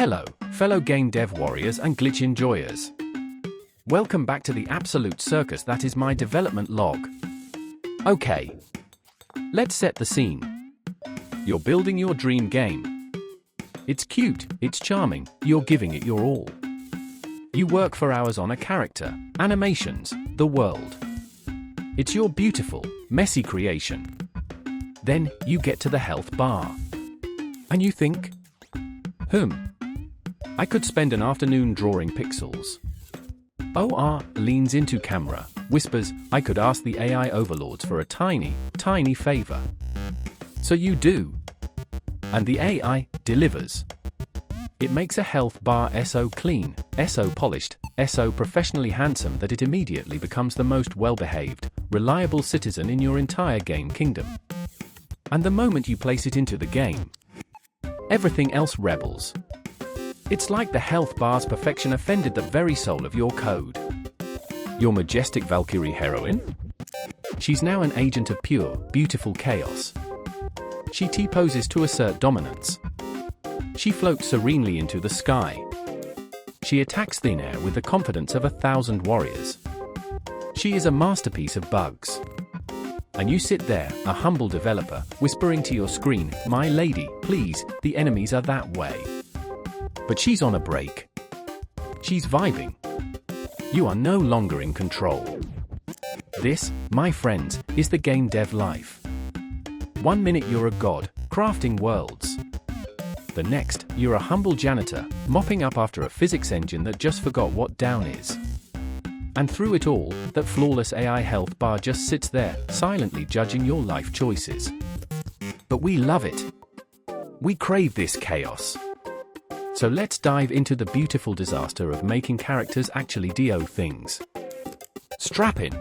Hello, fellow game dev warriors and glitch enjoyers. Welcome back to the absolute circus that is my development log. Okay, let's set the scene. You're building your dream game. It's cute, it's charming, you're giving it your all. You work for hours on a character, animations, the world. It's your beautiful, messy creation. Then, you get to the health bar. And you think, I could spend an afternoon drawing pixels. OR leans into camera, whispers, I could ask the AI overlords for a tiny, tiny favor. So you do. And the AI delivers. It makes a health bar so clean, so polished, so professionally handsome that it immediately becomes the most well-behaved, reliable citizen in your entire game kingdom. And the moment you place it into the game, everything else rebels. It's like the health bar's perfection offended the very soul of your code. Your majestic Valkyrie heroine? She's now an agent of pure, beautiful chaos. She T-poses to assert dominance. She floats serenely into the sky. She attacks thin air with the confidence of 1,000 warriors. She is a masterpiece of bugs. And you sit there, a humble developer, whispering to your screen, my lady, please, the enemies are that way. But she's on a break. She's vibing. You are no longer in control. This, my friends, is the game dev life. 1 minute you're a god, crafting worlds. The next, you're a humble janitor, mopping up after a physics engine that just forgot what down is. And through it all, that flawless AI health bar just sits there, silently judging your life choices. But we love it. We crave this chaos. So let's dive into the beautiful disaster of making characters actually do things. Strap in.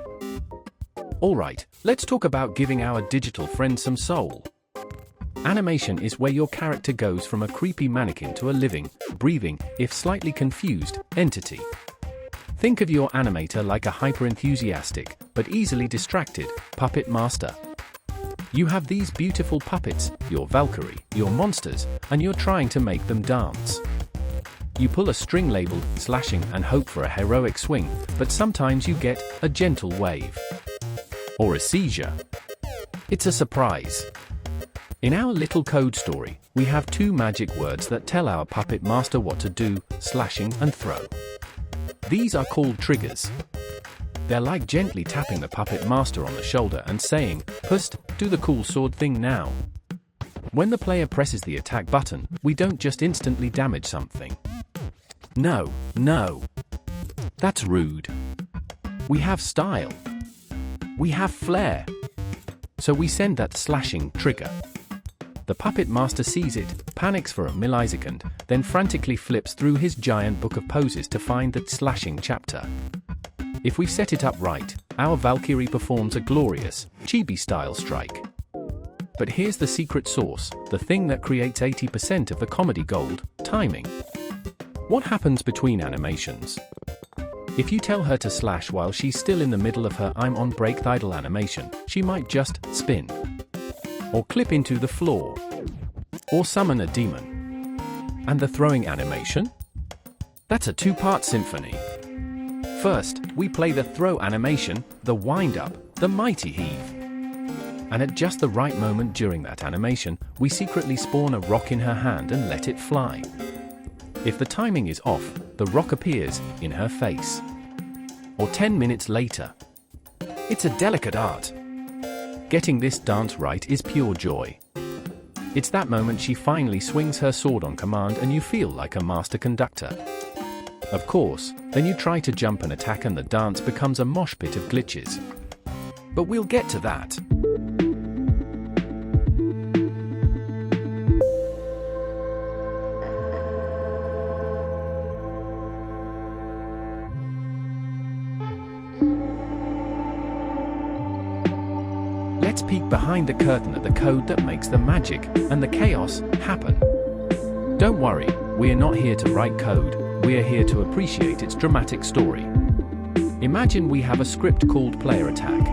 Alright, let's talk about giving our digital friends some soul. Animation is where your character goes from a creepy mannequin to a living, breathing, if slightly confused, entity. Think of your animator like a hyper-enthusiastic, but easily distracted, puppet master. You have these beautiful puppets, your Valkyrie, your monsters, and you're trying to make them dance. You pull a string labeled slashing and hope for a heroic swing, but sometimes you get a gentle wave. Or a seizure. It's a surprise. In our little code story, we have 2 magic words that tell our puppet master what to do, slashing and throw. These are called triggers. They're like gently tapping the puppet master on the shoulder and saying, Pust, do the cool sword thing now. When the player presses the attack button, we don't just instantly damage something. No. That's rude. We have style. We have flair. So we send that slashing trigger. The puppet master sees it, panics for a millisecond, then frantically flips through his giant book of poses to find the slashing chapter. If we set it up right, our Valkyrie performs a glorious, chibi-style strike. But here's the secret sauce, the thing that creates 80% of the comedy gold, timing. What happens between animations? If you tell her to slash while she's still in the middle of her I'm on break idle animation, she might just spin. Or clip into the floor. Or summon a demon. And the throwing animation? That's a 2-part symphony. First, we play the throw animation, the wind-up, the mighty heave. And at just the right moment during that animation, we secretly spawn a rock in her hand and let it fly. If the timing is off, the rock appears in her face. Or 10 minutes later. It's a delicate art. Getting this dance right is pure joy. It's that moment she finally swings her sword on command and you feel like a master conductor. Of course, then you try to jump and attack and the dance becomes a mosh pit of glitches. But we'll get to that. Let's peek behind the curtain at the code that makes the magic and the chaos happen. Don't worry, we're not here to write code, we're here to appreciate its dramatic story. Imagine we have a script called Player Attack.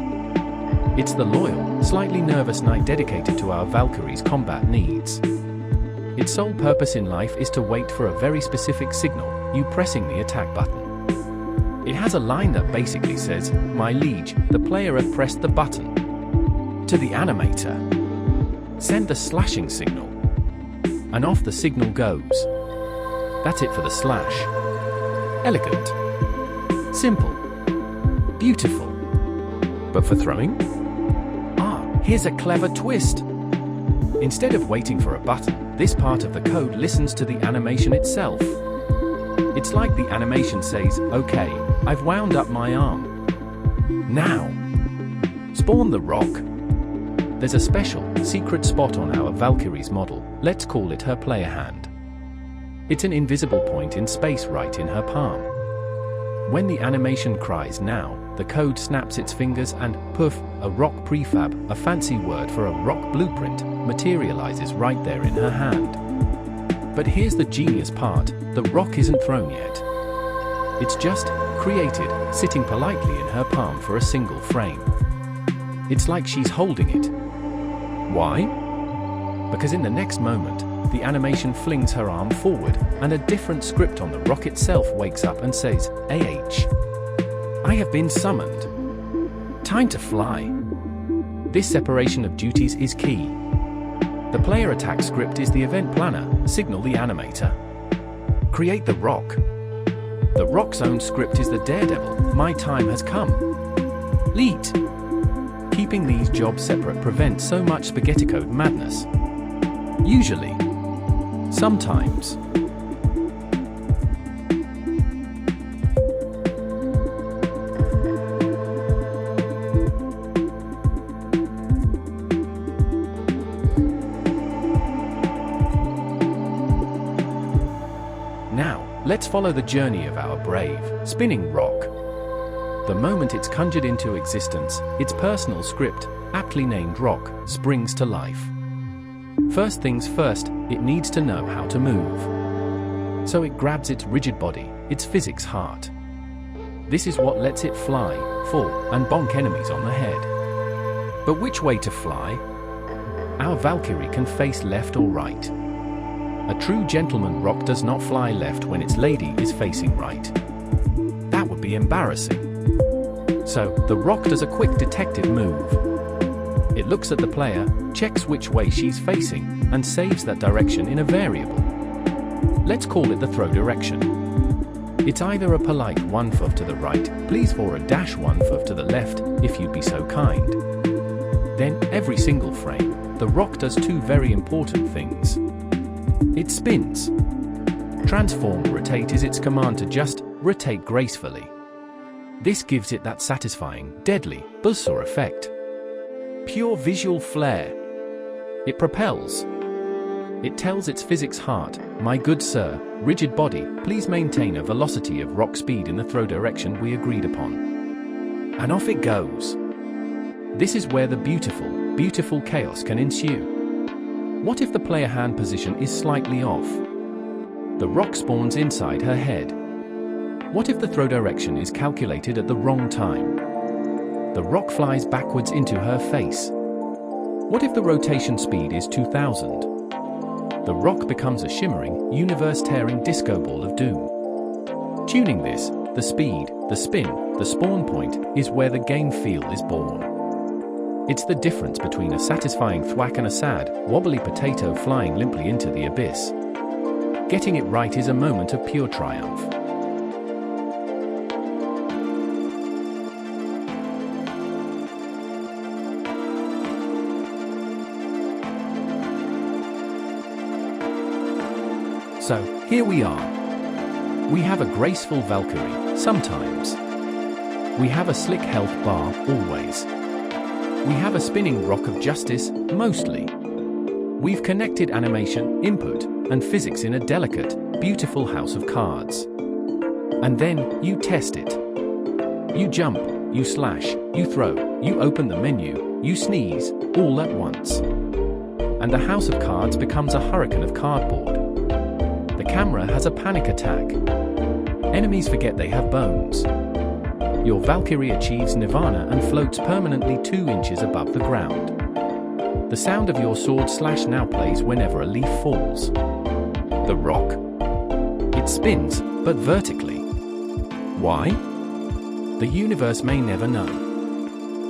It's the loyal, slightly nervous knight dedicated to our Valkyrie's combat needs. Its sole purpose in life is to wait for a very specific signal, you pressing the attack button. It has a line that basically says, "My liege, the player had pressed the button." To the animator, send the slashing signal. And off the signal goes. That's it for the slash. Elegant. Simple. Beautiful. But for throwing? Here's a clever twist. Instead of waiting for a button, this part of the code listens to the animation itself. It's like the animation says, "Okay, I've wound up my arm. Now, spawn the rock." There's a special, secret spot on our Valkyrie's model, let's call it her player hand. It's an invisible point in space right in her palm. When the animation cries "now," the code snaps its fingers and, poof, a rock prefab, a fancy word for a rock blueprint, materializes right there in her hand. But here's the genius part, the rock isn't thrown yet. It's just created, sitting politely in her palm for a single frame. It's like she's holding it. Why? Because in the next moment, the animation flings her arm forward, and a different script on the rock itself wakes up and says, I have been summoned. Time to fly." This separation of duties is key. The player attack script is the event planner, signal the animator. Create the rock. The rock's own script is the daredevil, "My time has come." Leet. Keeping these jobs separate prevents so much spaghetti code madness. Usually. Sometimes. Now, let's follow the journey of our brave, spinning rock. The moment it's conjured into existence, its personal script, aptly named rock, springs to life. First things first, it needs to know how to move. So it grabs its rigid body, its physics heart. This is what lets it fly, fall, and bonk enemies on the head. But which way to fly? Our Valkyrie can face left or right. A true gentleman rock does not fly left when its lady is facing right. That would be embarrassing. So, the rock does a quick detective move. It looks at the player, checks which way she's facing, and saves that direction in a variable. Let's call it the throw direction. It's either a polite 1 foot to the right, please, or a dash 1 foot to the left, if you'd be so kind. Then, every single frame, the rock does two very important things. It spins. Transform rotate is its command to just rotate gracefully. This gives it that satisfying, deadly buzzsaw effect. Pure visual flair. It propels. It tells its physics heart, "My good sir, rigid body, please maintain a velocity of rock speed in the throw direction we agreed upon." And off it goes. This is where the beautiful, beautiful chaos can ensue. What if the player hand position is slightly off? The rock spawns inside her head. What if the throw direction is calculated at the wrong time? The rock flies backwards into her face. What if the rotation speed is 2000? The rock becomes a shimmering, universe-tearing disco ball of doom. Tuning this, the speed, the spin, the spawn point, is where the game feel is born. It's the difference between a satisfying thwack and a sad, wobbly potato flying limply into the abyss. Getting it right is a moment of pure triumph. So, here we are. We have a graceful Valkyrie, sometimes. We have a slick health bar, always. We have a spinning rock of justice, mostly. We've connected animation, input, and physics in a delicate, beautiful house of cards. And then, you test it. You jump, you slash, you throw, you open the menu, you sneeze, all at once. And the house of cards becomes a hurricane of cardboard. The camera has a panic attack. Enemies forget they have bones. Your Valkyrie achieves nirvana and floats permanently 2 inches above the ground. The sound of your sword slash now plays whenever a leaf falls. The rock. It spins, but vertically. Why? The universe may never know.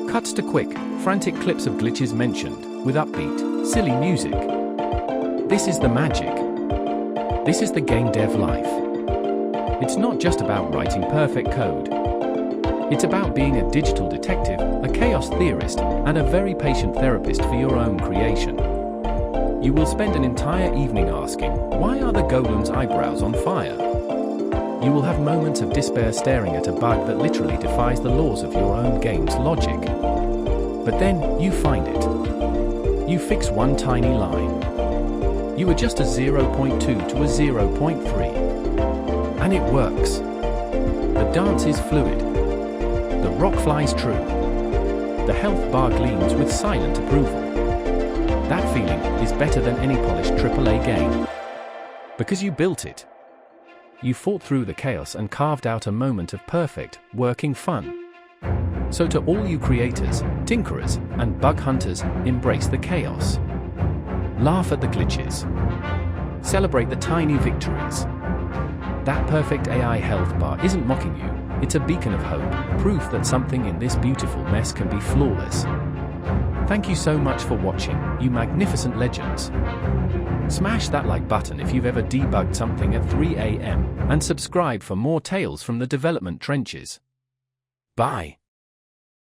Cuts to quick, frantic clips of glitches mentioned, with upbeat, silly music. This is the magic. This is the game dev life. It's not just about writing perfect code. It's about being a digital detective, a chaos theorist, and a very patient therapist for your own creation. You will spend an entire evening asking, why are the golem's eyebrows on fire? You will have moments of despair staring at a bug that literally defies the laws of your own game's logic. But then, you find it. You fix one tiny line. You adjust a 0.2 to a 0.3. And it works. The dance is fluid. The rock flies true. The health bar gleams with silent approval. That feeling is better than any polished AAA game. Because you built it. You fought through the chaos and carved out a moment of perfect, working fun. So to all you creators, tinkerers, and bug hunters, embrace the chaos. Laugh at the glitches. Celebrate the tiny victories. That perfect AI health bar isn't mocking you. It's a beacon of hope, proof that something in this beautiful mess can be flawless. Thank you so much for watching, you magnificent legends. Smash that like button if you've ever debugged something at 3 AM, and subscribe for more tales from the development trenches. Bye.